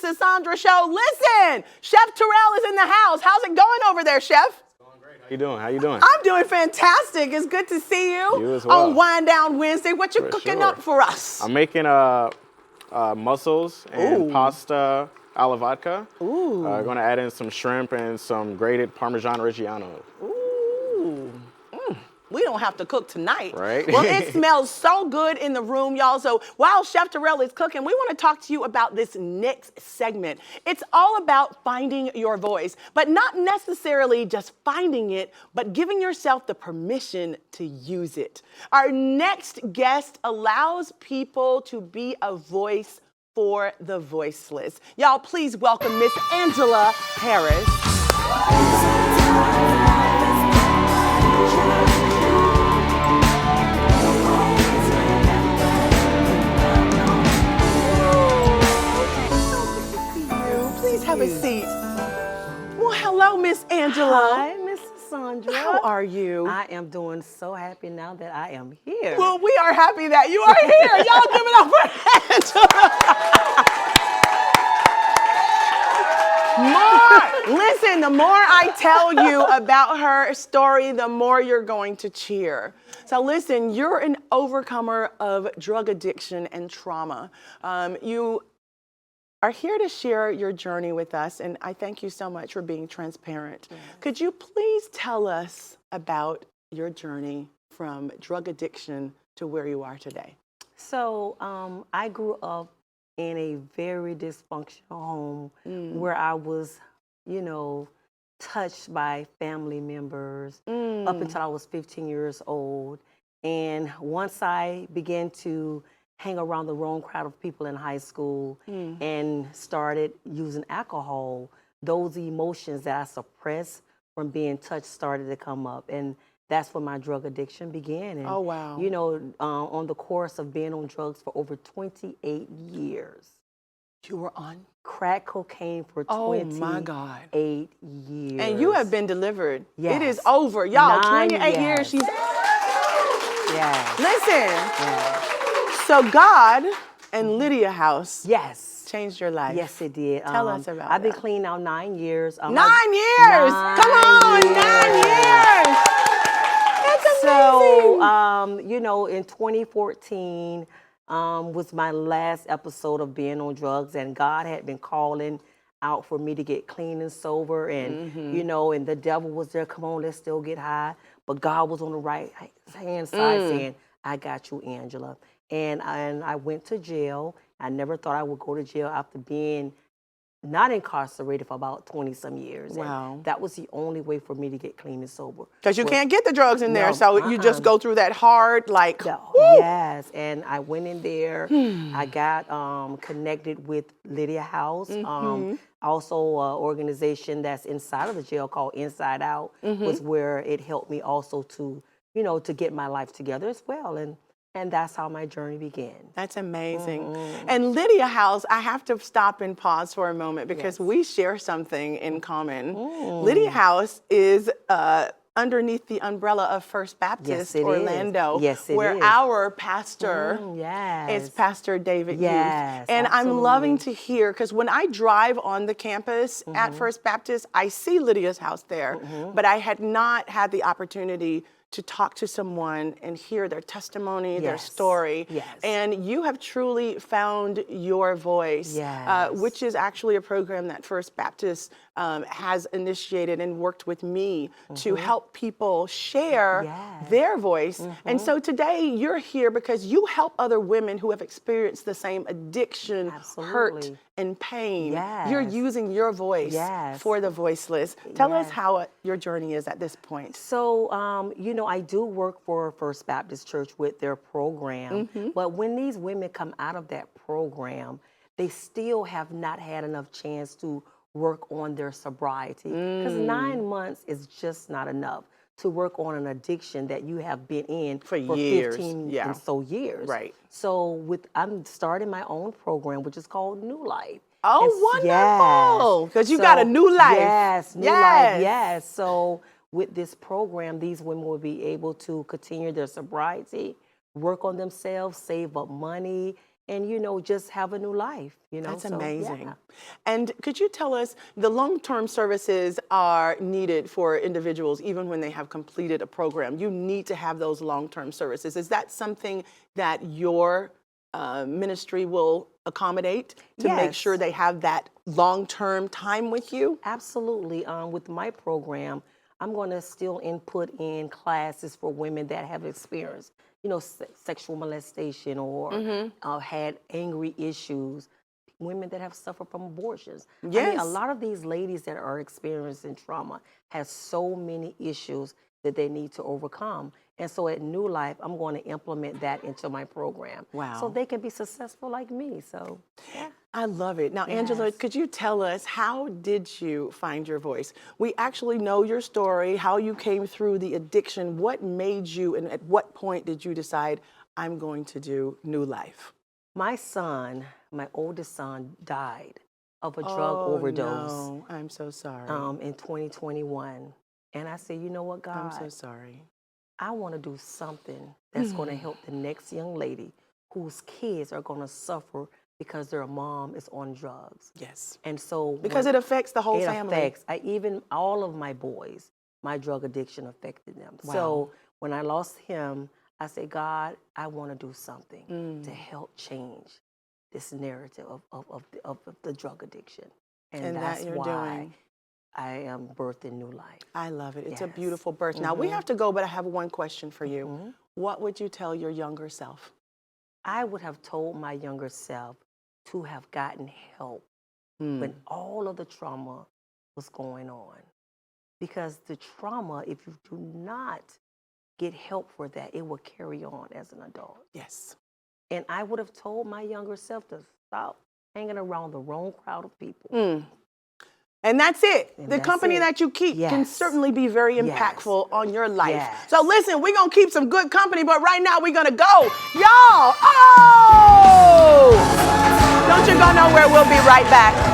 the Sisaundra Show. Listen, Chef Terrell is in the house. How's it going over there, Chef? It's going great. How you doing? How you doing? I'm doing fantastic. It's good to see you. You as well. On Wind Down Wednesday. What you cooking up for us? I'm making mussels and pasta alla vodka. Ooh. Going to add in some shrimp and some grated Parmesan Reggiano. Ooh. We don't have to cook tonight. Right? Well, it smells so good in the room, y'all. So while Chef Terrell is cooking, we want to talk to you about this next segment. It's all about finding your voice, but not necessarily just finding it, but giving yourself the permission to use it. Our next guest allows people to be a voice for the voiceless. Y'all, please welcome Miss Angela Harris. Have a seat. Well, hello, Miss Angela. Hi, Miss Sisaundra. How are you? I am doing so happy now that I am here. Well, we are happy that you are here. Y'all give it up for Angela. Listen, the more I tell you about her story, the more you're going to cheer. So listen, you're an overcomer of drug addiction and trauma. You are here to share your journey with us, and I thank you so much for being transparent. Yes. Could you please tell us about your journey from drug addiction to where you are today? So I grew up in a very dysfunctional home where I was, touched by family members up until I was 15 years old. And once I began to hang around the wrong crowd of people in high school and started using alcohol, those emotions that I suppressed from being touched started to come up. And that's when my drug addiction began. And, oh, wow. On the course of being on drugs for over 28 years. You were on crack cocaine for 28 years. And you have been delivered. Yes. It is over. Y'all, 28 years. She's... Yes. Listen. Yes. So God and Lydia House changed your life. Yes, it did. Tell us about I've been that. clean now 9 years. 9 years! Come on, 9 years! That's amazing! So, in 2014 was my last episode of being on drugs, and God had been calling out for me to get clean and sober, and, and the devil was there, come on, let's still get high. But God was on the right hand side saying, I got you, Angela. And I went to jail. I never thought I would go to jail after being not incarcerated for about 20-some years. Wow. And that was the only way for me to get clean and sober. Because you can't get the drugs in there, so you just go through that hard, Yes, and I went in there. I got connected with Lydia House. Also, an organization that's inside of the jail called Inside Out was where it helped me also to, to get my life together as well. And that's how my journey began. That's amazing. And Lydia House, I have to stop and pause for a moment because we share something in common. Lydia House is underneath the umbrella of First Baptist Orlando, where our pastor is Pastor David Youth. And I'm loving to hear, because when I drive on the campus at First Baptist, I see Lydia's house there, but I had not had the opportunity to talk to someone and hear their testimony, their story. And you have truly found your voice, which is actually a program that First Baptist has initiated and worked with me to help people share their voice. And so today you're here because you help other women who have experienced the same addiction, hurt, and pain. You're using your voice for the voiceless. Tell us how your journey is at this point. So, I do work for First Baptist Church with their program, but when these women come out of that program, they still have not had enough chance to work on their sobriety, because 9 months is just not enough to work on an addiction that you have been in for years. 15 and so years. Right. So I'm starting my own program, which is called New Life. Oh, wonderful! Because you got a new life. Yes, new life. Yes. So with this program, these women will be able to continue their sobriety, work on themselves, save up money, and just have a new life. That's So, amazing. yeah. And could you tell us, the long-term services are needed for individuals even when they have completed a program. You need to have those long-term services. Is that something that your ministry will accommodate to make Yes. sure they have that long-term time with you? Absolutely. With my program, I'm going to still input in classes for women that have experienced, sexual molestation or had angry issues, women that have suffered from abortions. I mean, a Yes. lot of these ladies that are experiencing trauma have so many issues that they need to overcome. And so at New Life, I'm going to implement that into my program. Wow. So they can be successful like me. So, yeah. I love it. Now, Angela, Yes. could you tell us, how did you find your voice? We actually know your story, how you came through the addiction. What made you, and at what point did you decide, I'm going to do New Life? My son, my oldest son, died of a drug overdose No, I'm so sorry. in 2021. And I said, you know what, God? I'm so sorry. I want to do something that's going to help the next young lady whose kids are going to suffer because their mom is on drugs. Yes. And so Because it affects the whole it family. affects, even all of my boys, my drug addiction affected them. Wow. So when I lost him, I said, God, I want to do something to help change this narrative of the drug addiction. And that's that you're why doing. I am birthing New Life. I love it. It's a Yes. beautiful birth. Now, we have to go, but I have one question for you. What would you tell your younger self? I would have told my younger self to have gotten help when all of the trauma was going on. Because the trauma, if you do not get help for that, it will carry on as an adult. Yes. And I would have told my younger self to stop hanging around the wrong crowd of people. And that's it. And The that's company it. that you keep can Yes. certainly be very Yes. impactful on your life. Yes. So listen, we're going to keep some good company, but right now we're going to go. Y'all, oh! Don't you go nowhere. We'll be right back.